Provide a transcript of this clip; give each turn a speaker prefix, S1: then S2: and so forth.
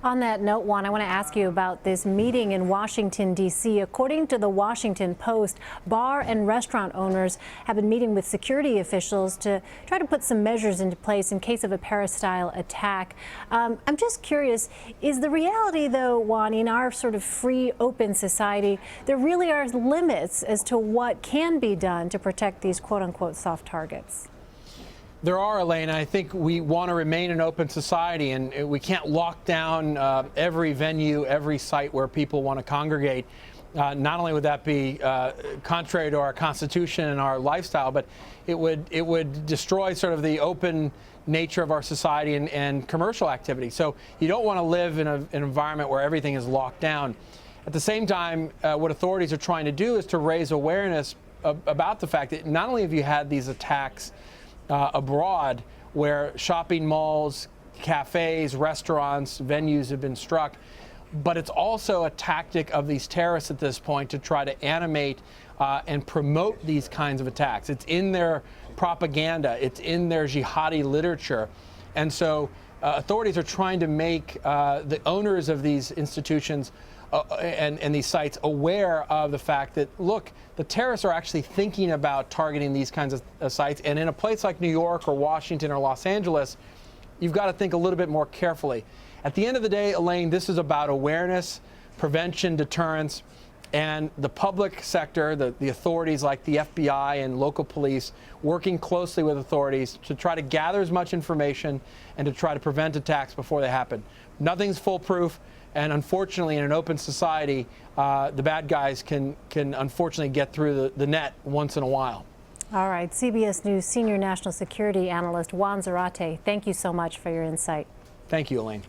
S1: On that note, Juan, I want to ask you about this meeting in Washington, D.C. According to the Washington Post, bar and restaurant owners have been meeting with security officials to try to put some measures into place in case of a Paris-style attack. I'm just curious, is the reality, though, Juan, in our sort of free, open society, there really are limits as to what can be done to protect these quote-unquote soft targets?
S2: There are, Elaine. I think we want to remain an open society, and we can't lock down every venue, every site where people want to congregate. Not only would that be contrary to our Constitution and our lifestyle, but it would destroy sort of the open nature of our society and commercial activity. So you don't want to live in an environment where everything is locked down. At the same time, what authorities are trying to do is to raise awareness about the fact that not only have you had these attacks abroad where shopping malls, cafes, restaurants, venues have been struck, but it's also a tactic of these terrorists at this point to try to animate and promote these kinds of attacks. It's in their propaganda, it's in their jihadi literature. And so authorities are trying to make the owners of these institutions and these sites aware of the fact that, look, the terrorists are actually thinking about targeting these kinds of sites. And in a place like New York or Washington or Los Angeles, you've got to think a little bit more carefully. At the end of the day, Elaine, this is about awareness, prevention, deterrence, and the public sector, the authorities like the FBI and local police working closely with authorities to try to gather as much information and to try to prevent attacks before they happen. Nothing's foolproof. And unfortunately, in an open society, the bad guys can unfortunately get through the net once in a while.
S1: All right. CBS News senior national security analyst Juan Zarate, thank you so much for your insight.
S2: Thank you, Elaine.